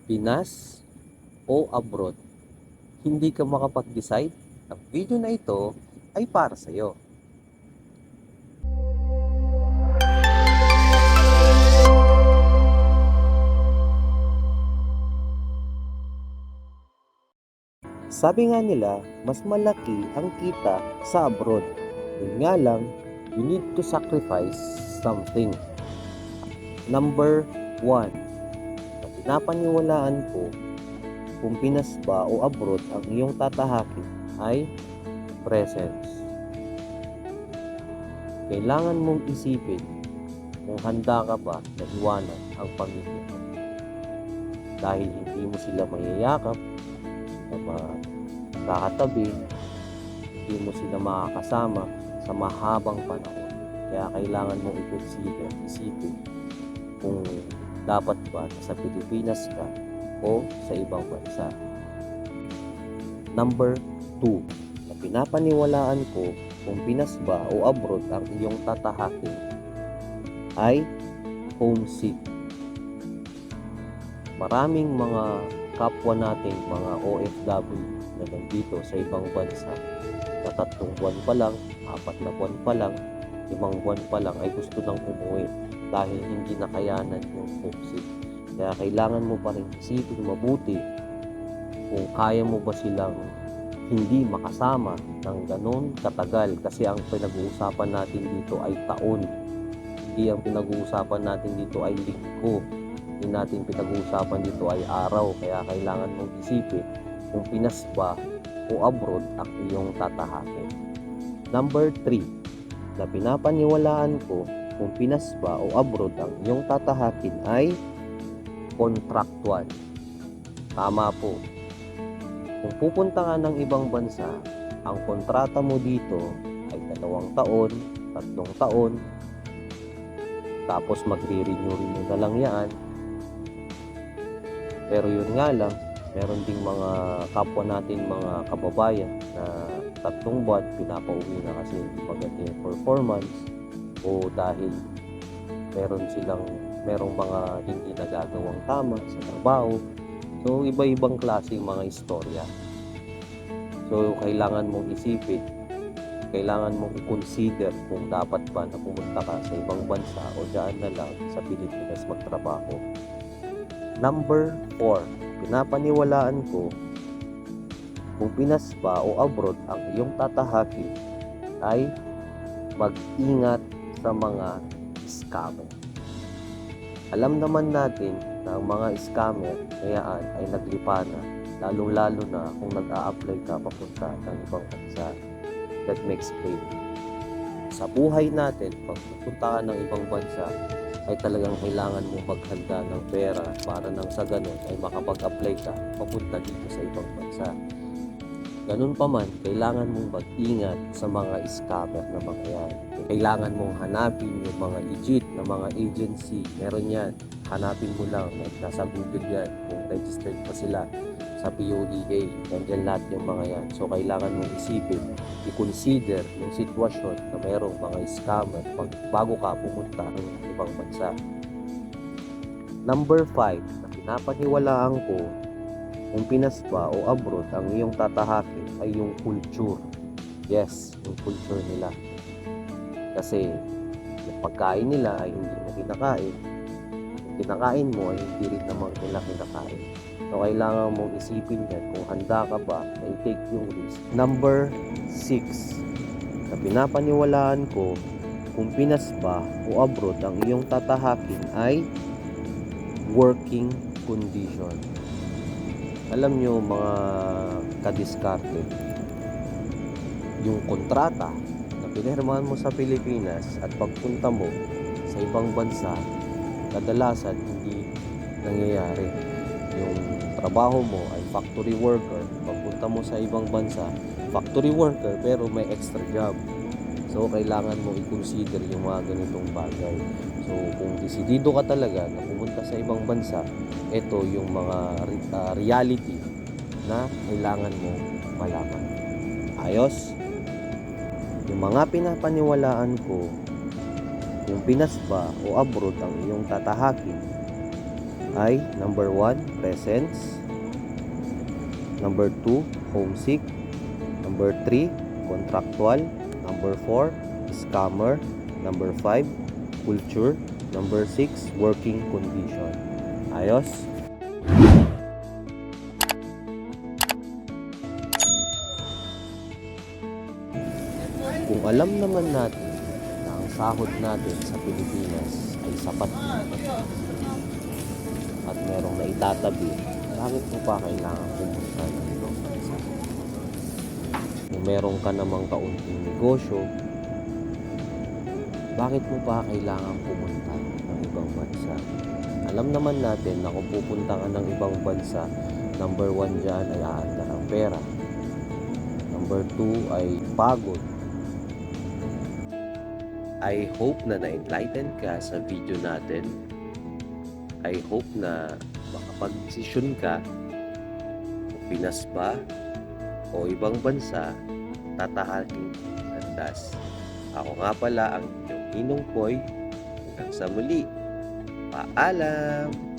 Pinas o abroad? Hindi ka makapag-decide? Ang video na ito ay para sa iyo. Sabi nga nila, mas malaki ang kita sa abroad. Yun nga lang, you need to sacrifice something. Number 1, na pinapaniwalaan ko, kung Pinas ba o abroad ang iyong tatahakin ay presence. Kailangan mong isipin kung handa ka ba na iwanan ang pamilya mo. Dahil hindi mo sila mayayakap, na makakatabi, hindi mo sila makakasama sa mahabang panahon. Kaya kailangan mong i-consider, isipin kung dapat ba sa Pilipinas ka o sa ibang bansa. Number 2, na pinapaniwalaan ko kung Pinas ba o abroad ang iyong tatahakin ay homesick. Maraming mga kapwa nating mga OFW na nandito sa ibang bansa na 3 buwan pa lang, 4 na buwan pa lang, 5 buwan pa lang ay gusto nang umuwi dahil hindi nakayanan yung homesick. Kaya kailangan mo pa rin isipin mabuti kung kaya mo ba silang hindi makasama ng ganun katagal, kasi ang pinag-uusapan natin dito ay taon, hindi ang pinag-uusapan natin dito ay linggo, hindi natin pinag-uusapan dito ay araw. Kaya kailangan mong isipin kung Pinas ba o abroad ang iyong tatahakin. Number 3, na pinapaniwalaan ko kung Pinas ba o abroad ang iyong tatahakin ay contractual. Tama po. Kung pupunta ka ng ibang bansa, ang kontrata mo dito ay 2 taon, 3 taon, tapos magre-renew na lang yan. Pero yun nga lang, meron ding mga kapwa natin, mga kababayan na 3 buwan pinapauwi na kasi maganda yung performance o dahil merong mga hindi nagagawang tama sa trabaho. So iba-ibang klaseng mga istorya. So kailangan mong isipin, kailangan mong i-consider kung dapat ba na pumunta ka sa ibang bansa o dyan na lang sa Pilipinas magtrabaho. Number 4, pinapaniwalaan ko kung Pinas ba o abroad ang iyong tatahakin ay mag-ingat sa mga scammer. Alam naman natin na ang mga scammer ngayaan ay naglipana, lalong-lalo na kung nag-a-apply ka papunta ng ibang bansa. Let me explain. Sa buhay natin, pag pupunta ka ng ibang bansa, ay talagang kailangan mo maghanda ng pera para nang sa ganun ay makapag-apply ka papunta dito sa ibang bansa. Ganun pa man, kailangan mong mag-ingat sa mga scammer na mga yan. Kailangan mong hanapin yung mga legit na mga agency. Meron yan. Hanapin mo lang. Nasa Google yan. Kung registered pa sila sa POEA. Nandiyan lahat yung mga yan. So, kailangan mong isipin, i-consider yung sitwasyon na mayroong mga scammer bago ka pumunta ng ibang bansa. Number 5, na pinapaniwalaan ko kung Pinas ba o abroad ang iyong tatahakin ay yung culture. Yes, yung culture nila. Kasi yung pagkain nila ay hindi mo kinakain. Yung kinakain mo ay hindi rin naman nila kinakain. So kailangan mong isipin yan kung handa ka ba na i-take yung risk. Number 6, na pinapaniwalaan ko kung Pinas ba o abroad ang iyong tatahakin ay working condition. Alam nyo mga kadiskarte, yung kontrata na pinirmahan mo sa Pilipinas at pagpunta mo sa ibang bansa, kadalasan hindi nangyayari. Yung trabaho mo ay factory worker, pagpunta mo sa ibang bansa, factory worker pero may extra job. So kailangan mo i-consider yung mga ganitong bagay. So kung desidido ka talaga na pumunta sa ibang bansa, ito yung mga reality na kailangan mo malaman. Ayos? Yung mga pinapaniwalaan ko kung Pinas ba o abroad ang iyong tatahakin ay number 1, presence. Number 2, homesick. Number 3, contractual. Number 4, scammer. Number 5, culture. Number 6, working condition. Ayos? Kung alam naman natin na ang sahod natin sa Pilipinas ay sapat at merong naitatabi, bakit mo pa kailangan pumunta ng ibang bansa? Kung meron ka namang kaunting negosyo, bakit mo pa kailangan pumunta ng ibang bansa? Alam naman natin na kung pupunta ka ng ibang bansa, number 1 dyan ay aandar ang pera. Number 2 ay pagod. I hope na na-enlighten ka sa video natin. I hope na makapag-desisyon ka kung Pinas ba o ibang bansa tatahaking landas. Ako nga pala ang inyong Ninong Poy. Hanggang sa muli. Paalam!